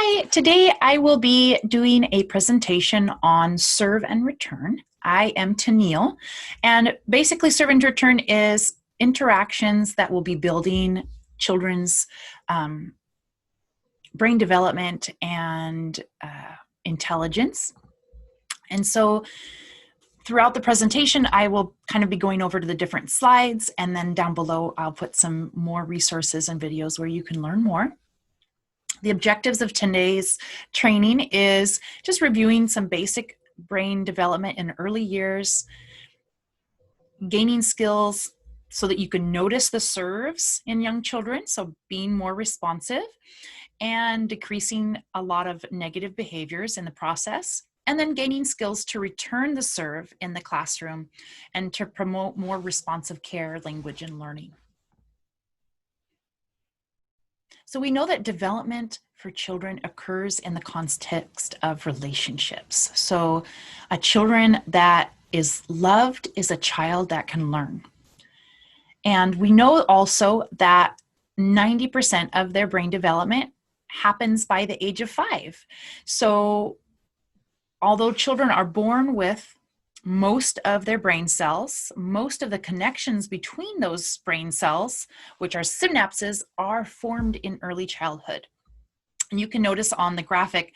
Hi, today I will be doing a presentation on serve and return. I am Tennille, and basically serve and return is interactions that will be building children's brain development and intelligence. And so throughout the presentation, I will kind of be going over to the different slides, and then down below I'll put some more resources and videos where you can learn more. The objectives of today's training is just reviewing some basic brain development in early years, gaining skills so that you can notice the serves in young children, so being more responsive, and decreasing a lot of negative behaviors in the process, and then gaining skills to return the serve in the classroom and to promote more responsive care, language, and learning. So we know that development for children occurs in the context of relationships. So a children that is loved is a child that can learn. And we know also that 90% of their brain development happens by the age of 5. So although children are born with most of their brain cells, most of the connections between those brain cells, which are synapses, are formed in early childhood. And you can notice on the graphic,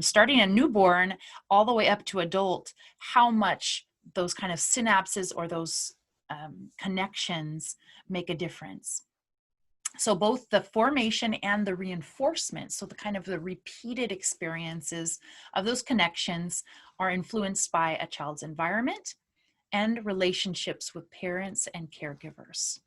starting a newborn all the way up to adult, how much those kind of synapses or those connections make a difference. So both the formation and the reinforcement, so the kind of the repeated experiences of those connections are influenced by a child's environment and relationships with parents and caregivers.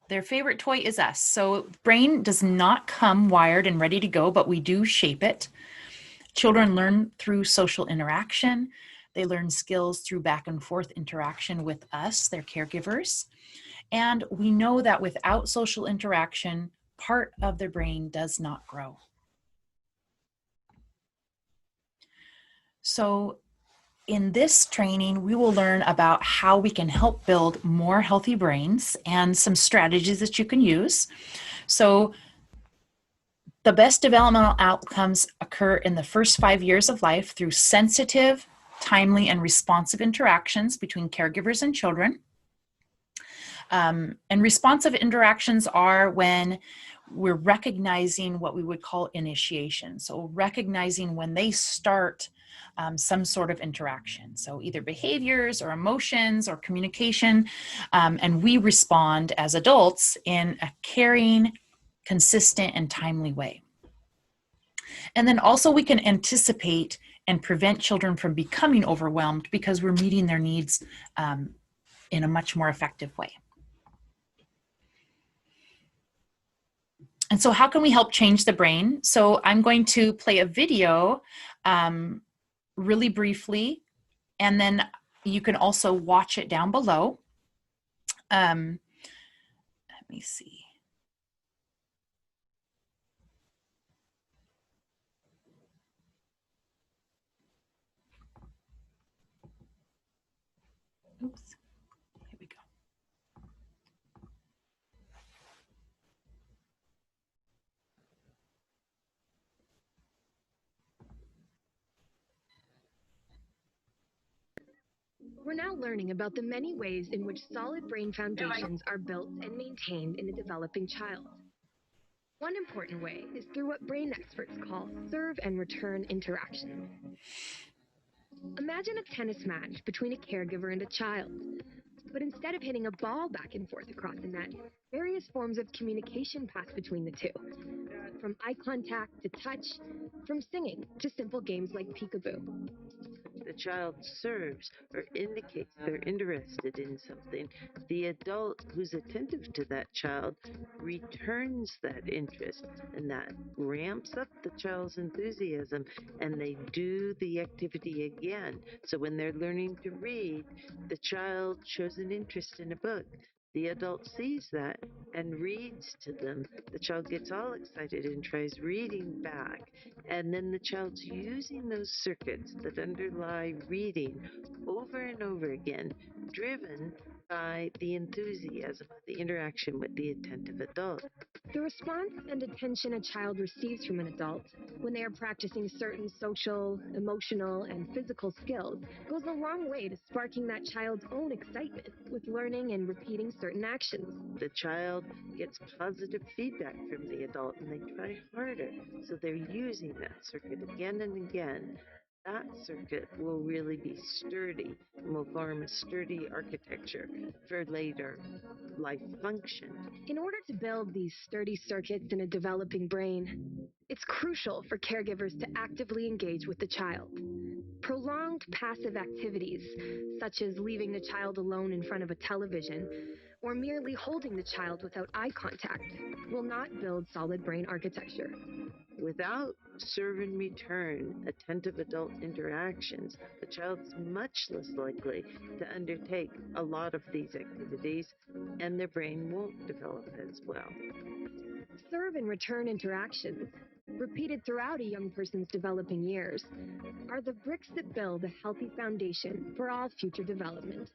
Their favorite toy is us. So brain does not come wired and ready to go, but we do shape it. Children learn through social interaction. They learn skills through back and forth interaction with us, their caregivers. And we know that without social interaction, part of their brain does not grow. So in this training, we will learn about how we can help build more healthy brains and some strategies that you can use. So the best developmental outcomes occur in the first 5 years of life through sensitive, timely, and responsive interactions between caregivers and children. And responsive interactions are when we're recognizing what we would call initiation. So recognizing when they start some sort of interaction. So either behaviors or emotions or communication, and we respond as adults in a caring, consistent, and timely way. And then also we can anticipate and prevent children from becoming overwhelmed because we're meeting their needs in a much more effective way. And so how can we help change the brain? So I'm going to play a video really briefly, and then you can also watch it down below. Let me see. Oops, here we go. We're now learning about the many ways in which solid brain foundations are built and maintained in a developing child. One important way is through what brain experts call serve and return interactions. Imagine a tennis match between a caregiver and a child. But instead of hitting a ball back and forth across the net, various forms of communication pass between the two. From eye contact to touch, from singing to simple games like peekaboo. The child serves or indicates they're interested in something. The adult who's attentive to that child returns that interest, and that ramps up the child's enthusiasm, and they do the activity again. So when they're learning to read, the child shows an interest in a book. The adult sees that and reads to them. The child gets all excited and tries reading back. And then the child's using those circuits that underlie reading over and over again, driven by the enthusiasm of the interaction with the attentive adult. The response and attention a child receives from an adult when they are practicing certain social, emotional, and physical skills goes a long way to sparking that child's own excitement with learning and repeating certain actions. The child gets positive feedback from the adult and they try harder, so they're using that circuit again and again. That circuit will really be sturdy and will form a sturdy architecture for later life function. In order to build these sturdy circuits in a developing brain, it's crucial for caregivers to actively engage with the child. Prolonged passive activities, such as leaving the child alone in front of a television or merely holding the child without eye contact, will not build solid brain architecture. Without serve and return attentive adult interactions, the child's much less likely to undertake a lot of these activities, and their brain won't develop as well. Serve and return interactions, repeated throughout a young person's developing years, are the bricks that build a healthy foundation for all future development.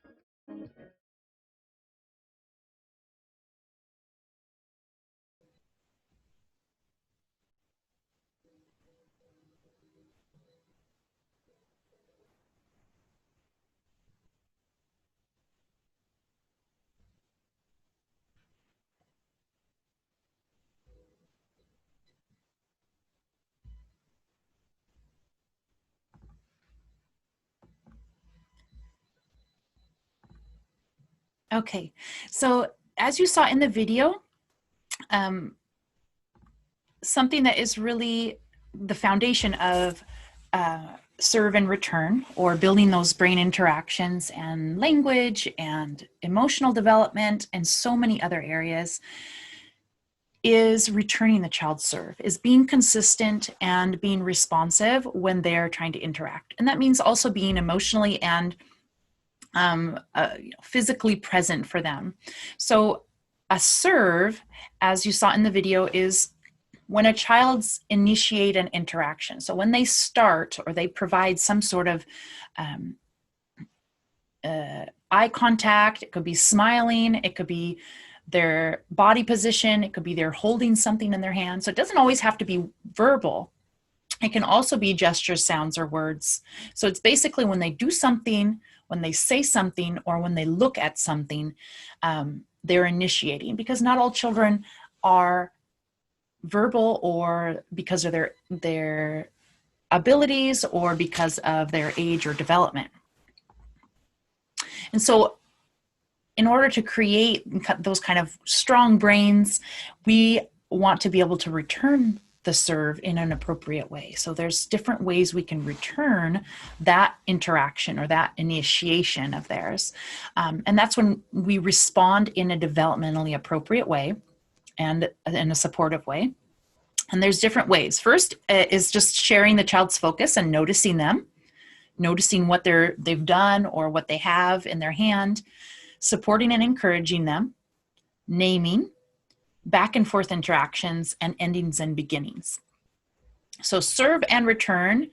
Okay, so as you saw in the video, something that is really the foundation of serve and return, or building those brain interactions and language and emotional development and so many other areas, is returning the child's serve, is being consistent and being responsive when they're trying to interact. And that means also being emotionally and physically present for them. So a serve, as you saw in the video, is when a child's initiate an interaction. So when they start or they provide some sort of eye contact, it could be smiling, it could be their body position, it could be they're holding something in their hand. So it doesn't always have to be verbal. It can also be gestures, sounds, or words. So it's basically when they do something, when they say something, or when they look at something, they're initiating, because not all children are verbal, or because of their abilities, or because of their age or development. And so in order to create those kind of strong brains, we want to be able to return the serve in an appropriate way. So there's different ways we can return that interaction or that initiation of theirs. And that's when we respond in a developmentally appropriate way and in a supportive way. And there's different ways. First is just sharing the child's focus and noticing them, noticing what they've done or what they have in their hand, supporting and encouraging them, naming, back and forth interactions, and endings and beginnings. So serve and return,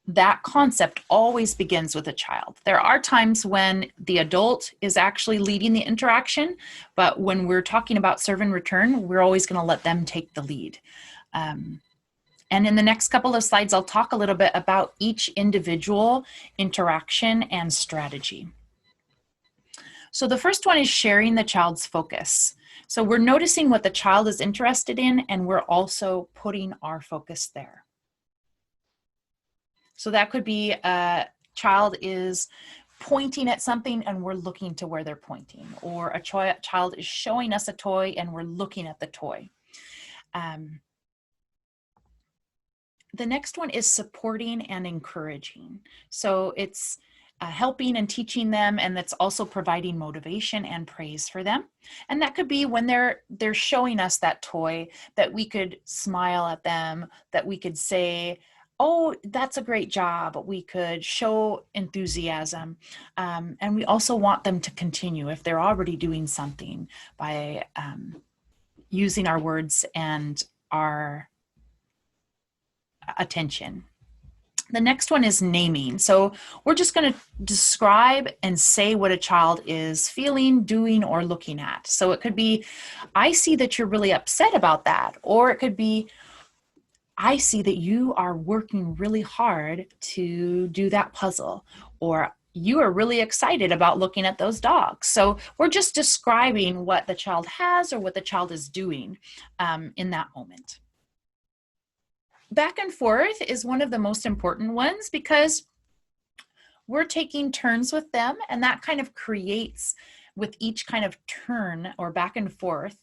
that concept always begins with a child. There are times when the adult is actually leading the interaction, but when we're talking about serve and return, we're always going to let them take the lead. And in the next couple of slides, I'll talk a little bit about each individual interaction and strategy. So the first one is sharing the child's focus. So we're noticing what the child is interested in, and we're also putting our focus there. So that could be a child is pointing at something and we're looking to where they're pointing, or a child is showing us a toy and we're looking at the toy. The next one is supporting and encouraging. So it's helping and teaching them, and that's also providing motivation and praise for them. And that could be when they're showing us that toy, that we could smile at them, that we could say, oh, that's a great job. We could show enthusiasm. And we also want them to continue if they're already doing something by using our words and our attention. The next one is naming. So we're just going to describe and say what a child is feeling, doing, or looking at. So it could be, I see that you're really upset about that. Or it could be, I see that you are working really hard to do that puzzle. Or you are really excited about looking at those dogs. So we're just describing what the child has or what the child is doing in that moment. Back and forth is one of the most important ones because we're taking turns with them, and that kind of creates, with each kind of turn or back and forth,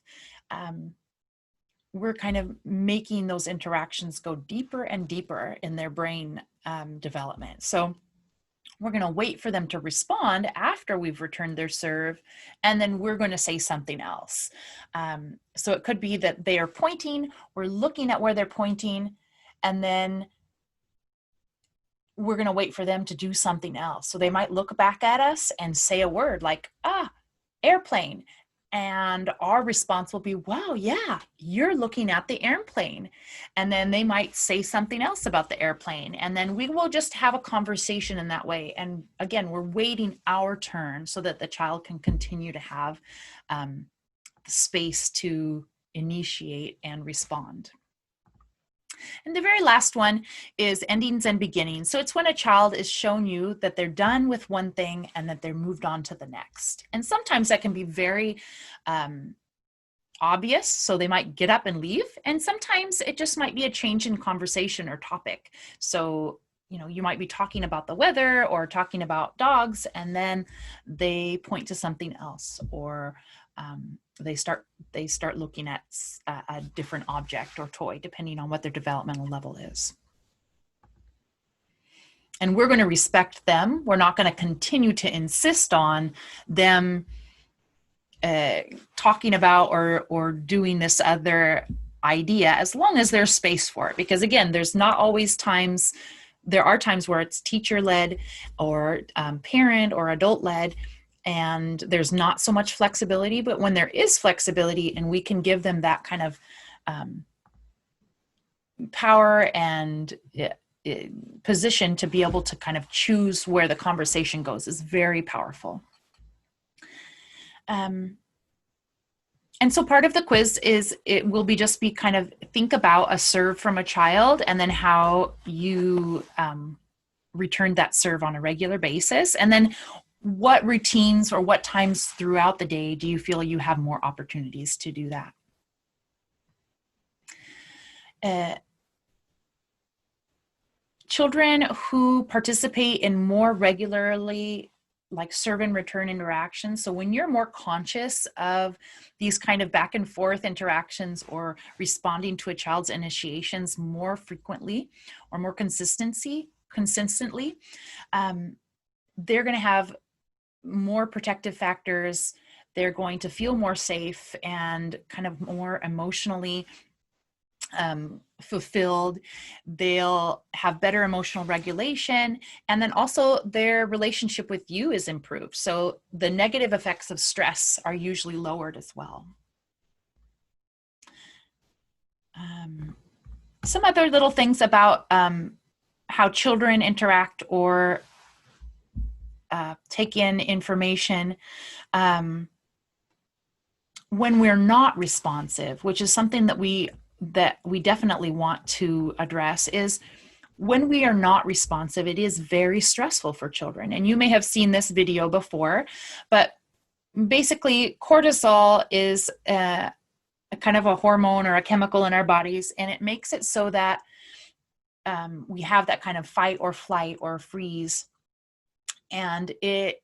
we're kind of making those interactions go deeper and deeper in their brain development. So we're going to wait for them to respond after we've returned their serve, and then we're going to say something else. So it could be that they are pointing, we're looking at where they're pointing, and then we're going to wait for them to do something else. So they might look back at us and say a word like, airplane. And our response will be, wow, yeah, you're looking at the airplane. And then they might say something else about the airplane. And then we will just have a conversation in that way. And again, we're waiting our turn so that the child can continue to have the space to initiate and respond. And the very last one is endings and beginnings. So it's when a child is shown you that they're done with one thing and that they're moved on to the next. And sometimes that can be very obvious. So they might get up and leave. And sometimes it just might be a change in conversation or topic. So, you know, you might be talking about the weather or talking about dogs, and then they point to something else, or they start looking at a different object or toy, depending on what their developmental level is. And we're going to respect them. We're not going to continue to insist on them talking about or doing this other idea, as long as there's space for it. Because again, there are times where it's teacher-led or parent or adult-led, and there's not so much flexibility. But when there is flexibility and we can give them that kind of power and position to be able to kind of choose where the conversation goes, is very powerful. And so part of the quiz is, it will be just be kind of think about a serve from a child, and then how you return that serve on a regular basis. And then what routines or what times throughout the day do you feel you have more opportunities to do that? Children who participate in more regularly, like serve and return interactions. So when you're more conscious of these kind of back and forth interactions, or responding to a child's initiations more frequently or more consistently, they're going to have more protective factors. They're going to feel more safe and kind of more emotionally fulfilled. They'll have better emotional regulation, and then also their relationship with you is improved. So the negative effects of stress are usually lowered as well. Some other little things about how children interact or take in information when we're not responsive, which is something that we definitely want to address, is when we are not responsive, it is very stressful for children. And you may have seen this video before, but basically cortisol is a kind of a hormone or a chemical in our bodies, and it makes it so that we have that kind of fight or flight or freeze, and it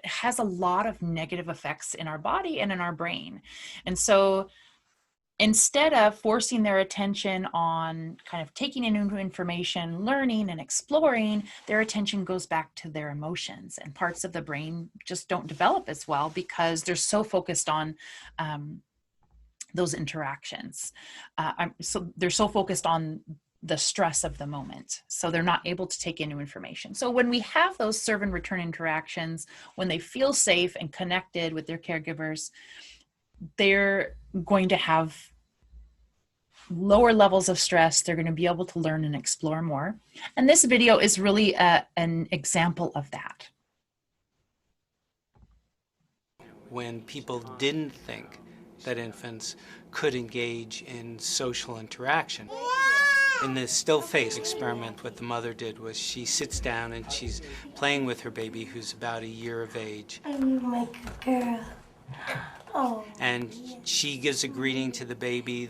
has a lot of negative effects in our body and in our brain. And so instead of forcing their attention on kind of taking in new information, learning and exploring, their attention goes back to their emotions, and parts of the brain just don't develop as well because they're so focused on those interactions. So they're so focused on the stress of the moment, so they're not able to take in new information. So when we have those serve and return interactions, when they feel safe and connected with their caregivers, they're going to have lower levels of stress, they're going to be able to learn and explore more. And this video is really an example of that. When people didn't think that infants could engage in social interaction. In this still face experiment, what the mother did was she sits down and she's playing with her baby who's about a year of age. I'm like a girl. Oh. And she gives a greeting to the baby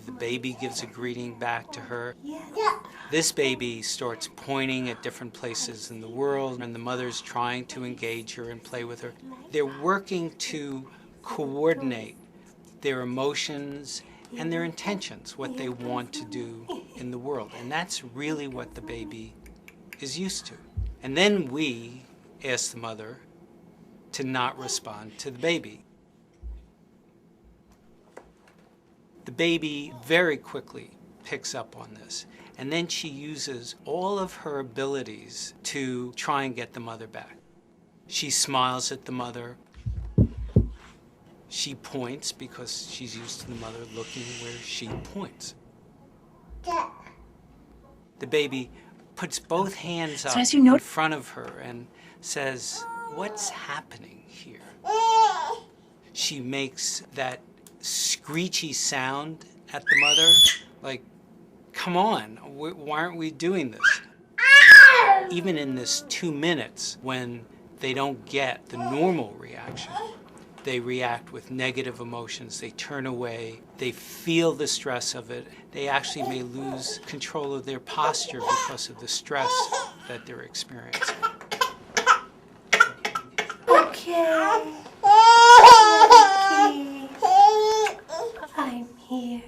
gives a greeting back to her. Yeah. This baby starts pointing at different places in the world, and the mother's trying to engage her and play with her. They're working to coordinate their emotions and their intentions, what they want to do in the world. And that's really what the baby is used to. And then we ask the mother to not respond to the baby. The baby very quickly picks up on this, and then she uses all of her abilities to try and get the mother back. She smiles at the mother. She points because she's used to the mother looking where she points. The baby puts both hands up in front of her and says, "What's happening here?" She makes that screechy sound at the mother, like, come on, why aren't we doing this? Even in this 2 minutes, when they don't get the normal reaction, they react with negative emotions, they turn away, they feel the stress of it, they actually may lose control of their posture because of the stress that they're experiencing. Okay. I'm here.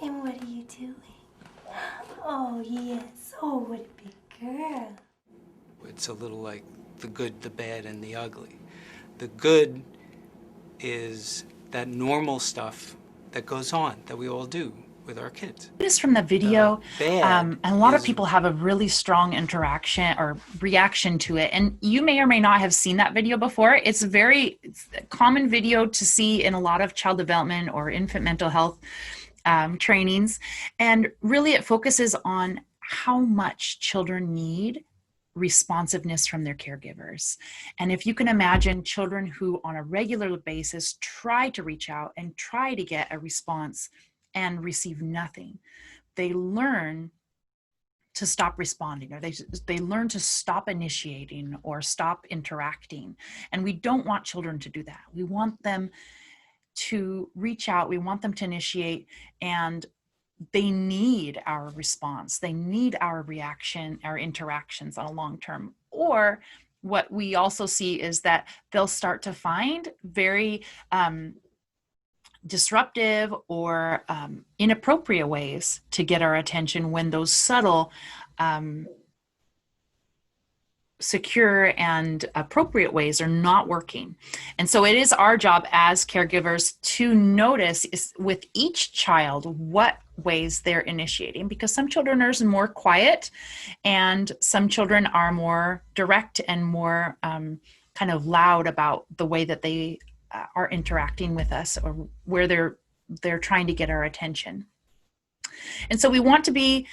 And what are you doing? Oh, yes. Oh, what a big girl. It's a little like the good, the bad, and the ugly. The good is that normal stuff that goes on, that we all do with our kids. This from the video, and a lot of is- people have a really strong interaction or reaction to it. And you may or may not have seen that video before. It's a common video to see in a lot of child development or infant mental health trainings. And really it focuses on how much children need responsiveness from their caregivers. And if you can imagine children who on a regular basis try to reach out and try to get a response and receive nothing, they learn to stop responding, or they learn to stop initiating or stop interacting. And we don't want children to do that. We want them to reach out, we want them to initiate, and they need our response. They need our reaction, our interactions on a long term. Or what we also see is that they'll start to find very disruptive or inappropriate ways to get our attention when those subtle, secure and appropriate ways are not working. And so it is our job as caregivers to notice with each child what ways they're initiating, because some children are more quiet and some children are more direct and more kind of loud about the way that they are interacting with us, or where they're trying to get our attention. And so we want to be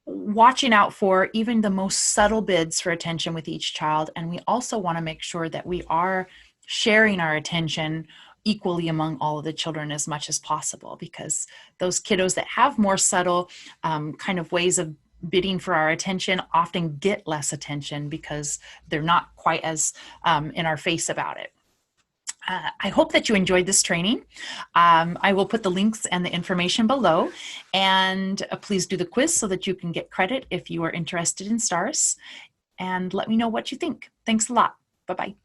watching out for even the most subtle bids for attention with each child. And we also want to make sure that we are sharing our attention equally among all of the children as much as possible, because those kiddos that have more subtle kind of ways of bidding for our attention often get less attention because they're not quite as in our face about it. I hope that you enjoyed this training. I will put the links and the information below, and please do the quiz so that you can get credit if you are interested in STARS, and let me know what you think. Thanks a lot. Bye-bye.